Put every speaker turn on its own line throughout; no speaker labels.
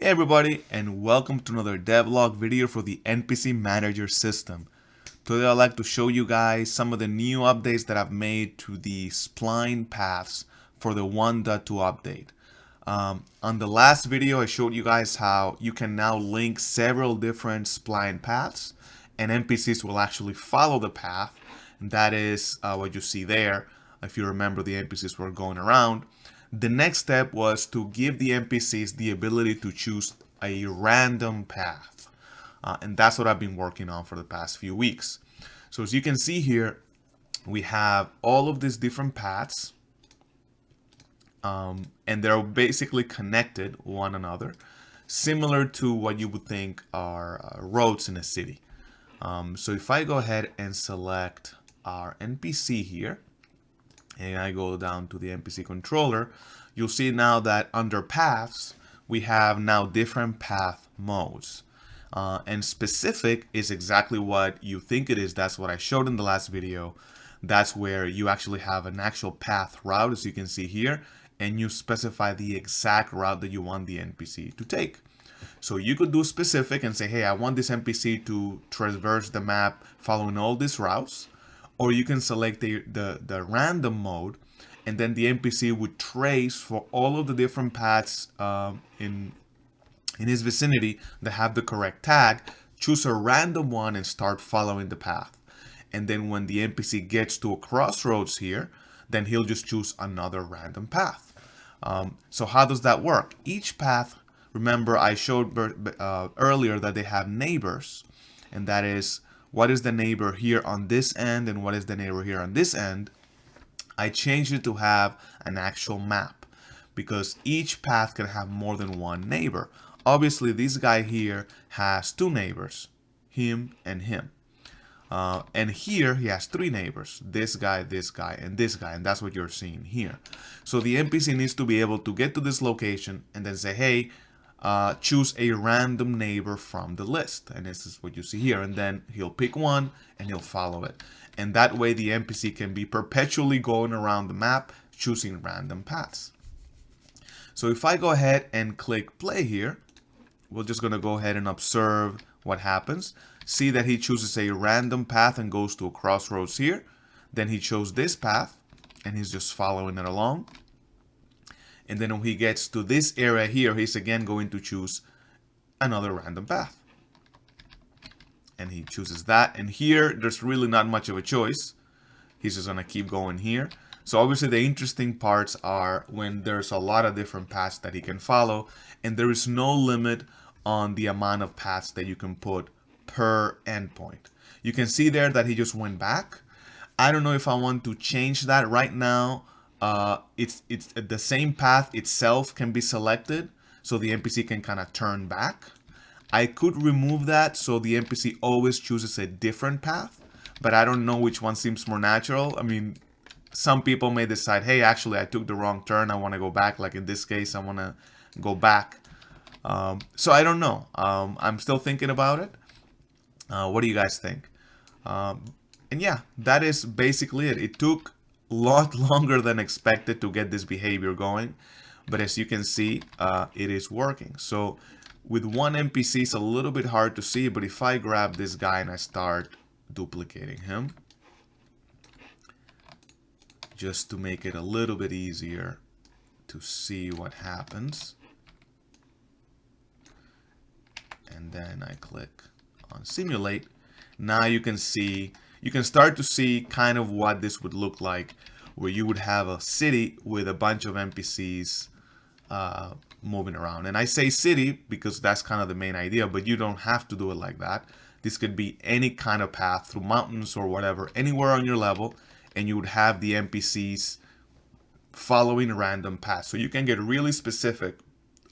Hey everybody, and welcome to another devlog video for the NPC Manager system. Today I'd like to show you guys some of the new updates that I've made to the Spline paths for the 1.2 update. On the last video I showed you guys how you can now link several different Spline paths and NPCs will actually follow the path. And that is what you see there. If you remember, the NPCs were going around. The next step was to give the NPCs the ability to choose a random path. And that's what I've been working on for the past few weeks. So as you can see here, we have all of these different paths. And they're basically connected one another, similar to what you would think are roads in a city. So if I go ahead and select our NPC here, and I go down to the NPC controller, you'll see now that under paths, we have now different path modes. And specific is exactly what you think it is. That's what I showed in the last video. That's where you actually have an actual path route, as you can see here, and you specify the exact route that you want the NPC to take. So you could do specific and say, hey, I want this NPC to traverse the map following all these routes. Or you can select the random mode, and then the NPC would trace for all of the different paths in his vicinity that have the correct tag, choose a random one and start following the path. And then when the NPC gets to a crossroads here, then he'll just choose another random path. So how does that work? Each path, remember I showed earlier that they have neighbors, and that is, what is the neighbor here on this end and what is the neighbor here on this end. I changed it to have an actual map because each path can have more than one neighbor. Obviously, this guy here has two neighbors, him and him. And here he has three neighbors, this guy, and this guy, and that's what you're seeing here. So the NPC needs to be able to get to this location and then say, hey, choose a random neighbor from the list, and this is what you see here, and then he'll pick one and he'll follow it, and that way the NPC can be perpetually going around the map choosing random paths. So if I go ahead and click play here, we're just going to go ahead and observe what happens. See that he chooses a random path and goes to a crossroads here. Then he chose this path and he's just following it along. And then when he gets to this area here, he's again going to choose another random path. And he chooses that. And here, there's really not much of a choice. He's just going to keep going here. So obviously the interesting parts are when there's a lot of different paths that he can follow. And there is no limit on the amount of paths that you can put per endpoint. You can see there that he just went back. I don't know if I want to change that right now. It's the same path itself can be selected, so the NPC can kind of turn back. I could remove that so the NPC always chooses a different path, but I don't know which one seems more natural. I mean, some people may decide, hey, actually I took the wrong turn, I want to go back. Like in this case, I want to go back. So I don't know. I'm still thinking about it. What do you guys think? And yeah, that is basically it. It took lot longer than expected to get this behavior going, but as you can see, it is working. So with one NPC, it's a little bit hard to see, but if I grab this guy and I start duplicating him, just to make it a little bit easier to see what happens, and then I click on simulate, now you can see, you can start to see kind of what this would look like, where you would have a city with a bunch of NPCs moving around. And I say city because that's kind of the main idea, but you don't have to do it like that. This could be any kind of path through mountains or whatever, anywhere on your level, and you would have the NPCs following random paths. So you can get really specific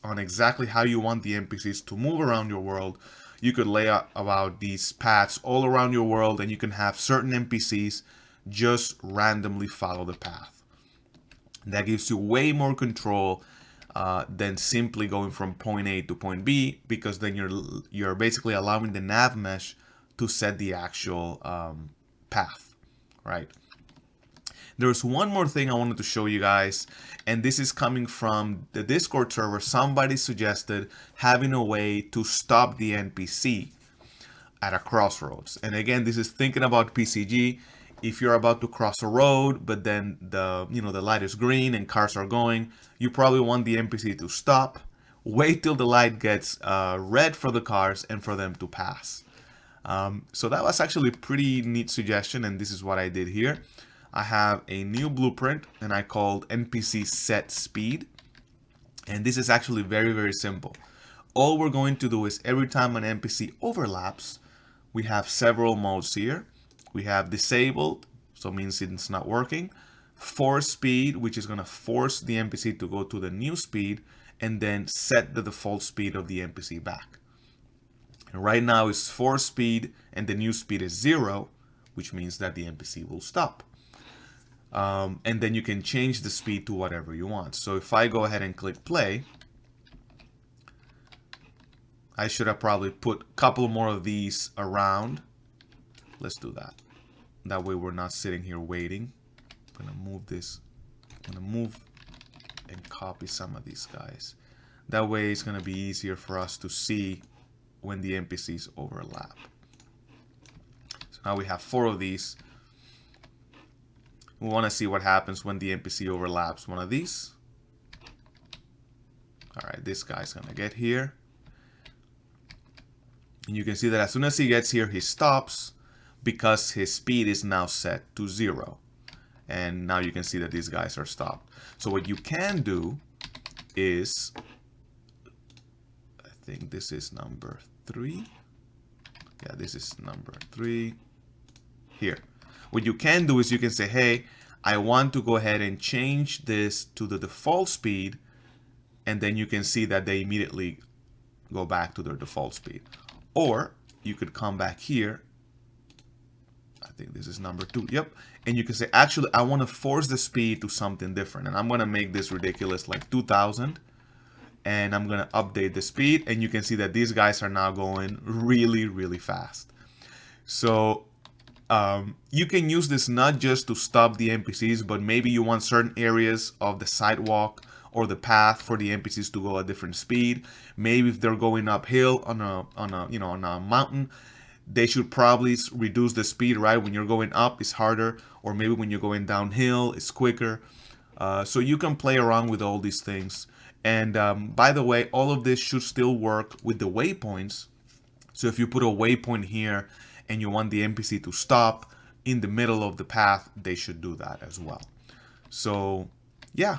on exactly how you want the NPCs to move around your world. You could lay out about these paths all around your world, and you can have certain NPCs just randomly follow the path. That gives you way more control than simply going from point A to point B, because then you're basically allowing the nav mesh to set the actual path, right? There's one more thing I wanted to show you guys, and this is coming from the Discord server. Somebody suggested having a way to stop the NPC at a crossroads. And again, this is thinking about PCG. If you're about to cross a road, but then the light is green and cars are going, you probably want the NPC to stop, wait till the light gets red for the cars and for them to pass. So that was actually a pretty neat suggestion, and this is what I did here. I have a new blueprint, and I called NPC set speed. And this is actually very, very simple. All we're going to do is every time an NPC overlaps, we have several modes here. We have disabled, so it means it's not working. Force speed, which is going to force the NPC to go to the new speed, and then set the default speed of the NPC back. And right now it's force speed, and the new speed is 0, which means that the NPC will stop. And then you can change the speed to whatever you want. So if I go ahead and click play, I should have probably put a couple more of these around. Let's do that. That way we're not sitting here waiting. I'm gonna move this. I'm gonna move and copy some of these guys. That way it's gonna be easier for us to see when the NPCs overlap. So now we have 4 of these. We want to see what happens when the NPC overlaps one of these. Alright, this guy's gonna get here. And you can see that as soon as he gets here, he stops because his speed is now set to 0. And now you can see that these guys are stopped. So what you can do is, I think this is number 3. Yeah, this is number 3 here. What you can do is you can say, hey, I want to go ahead and change this to the default speed, and then you can see that they immediately go back to their default speed. Or you could come back here. I think this is number 2. Yep. And you can say, actually, I want to force the speed to something different. And I'm going to make this ridiculous, like 2000. And I'm going to update the speed. And you can see that these guys are now going really, really fast. So you can use this not just to stop the NPCs, but maybe you want certain areas of the sidewalk or the path for the NPCs to go at different speed. Maybe if they're going uphill on a mountain, they should probably reduce the speed, right? When you're going up, it's harder, or maybe when you're going downhill, it's quicker. So you can play around with all these things. And by the way, all of this should still work with the waypoints. So if you put a waypoint here and you want the NPC to stop in the middle of the path, they should do that as well. So yeah,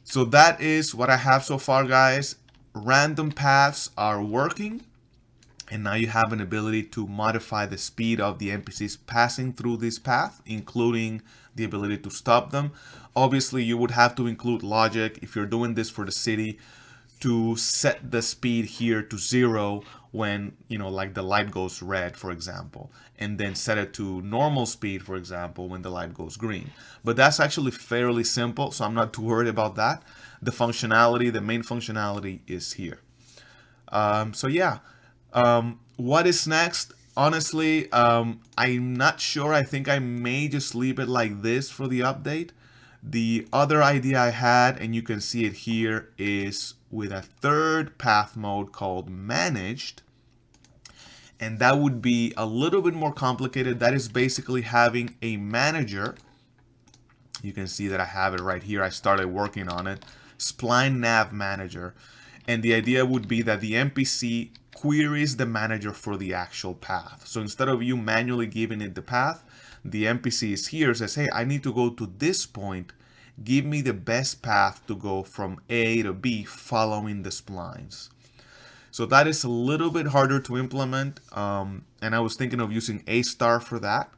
so that is what I have so far, guys. Random paths are working, and now you have an ability to modify the speed of the NPCs passing through this path, including the ability to stop them. Obviously, you would have to include logic if you're doing this for the city to set the speed here to 0 when, like the light goes red, for example, and then set it to normal speed, for example, when the light goes green. But that's actually fairly simple, so I'm not too worried about that. The functionality, the main functionality is here. So yeah, what is next? Honestly, I'm not sure. I think I may just leave it like this for the update. The other idea I had, and you can see it here, is with a third path mode called managed. And that would be a little bit more complicated. That is basically having a manager. You can see that I have it right here. I started working on it. Spline nav manager. And the idea would be that the NPC queries the manager for the actual path. So instead of you manually giving it the path, the NPC is here, says, hey, I need to go to this point. Give me the best path to go from A to B following the splines. So that is a little bit harder to implement. And I was thinking of using A* for that.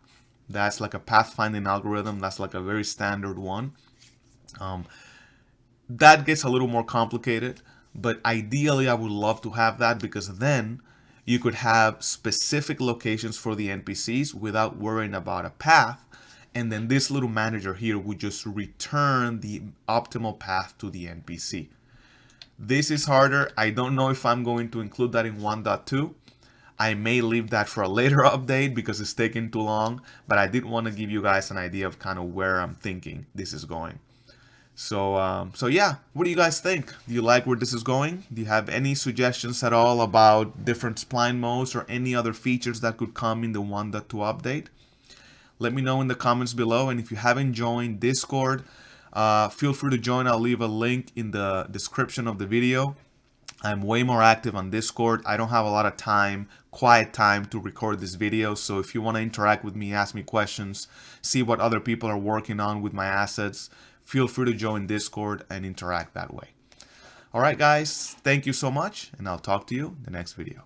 That's like a pathfinding algorithm. That's like a very standard one. That gets a little more complicated. But ideally, I would love to have that, because then you could have specific locations for the NPCs without worrying about a path. And then this little manager here would just return the optimal path to the NPC. This is harder. I don't know if I'm going to include that in 1.2. I may leave that for a later update because it's taking too long, but I did want to give you guys an idea of kind of where I'm thinking this is going. So yeah, what do you guys think? Do you like where this is going? Do you have any suggestions at all about different spline modes or any other features that could come in the 1.2 update? Let me know in the comments below, and if you haven't joined Discord, feel free to join. I'll leave a link in the description of the video. I'm way more active on Discord. I don't have a lot of time, quiet time to record this video. So if you want to interact with me, ask me questions, see what other people are working on with my assets, feel free to join Discord and interact that way. All right, guys, thank you so much, and I'll talk to you in the next video.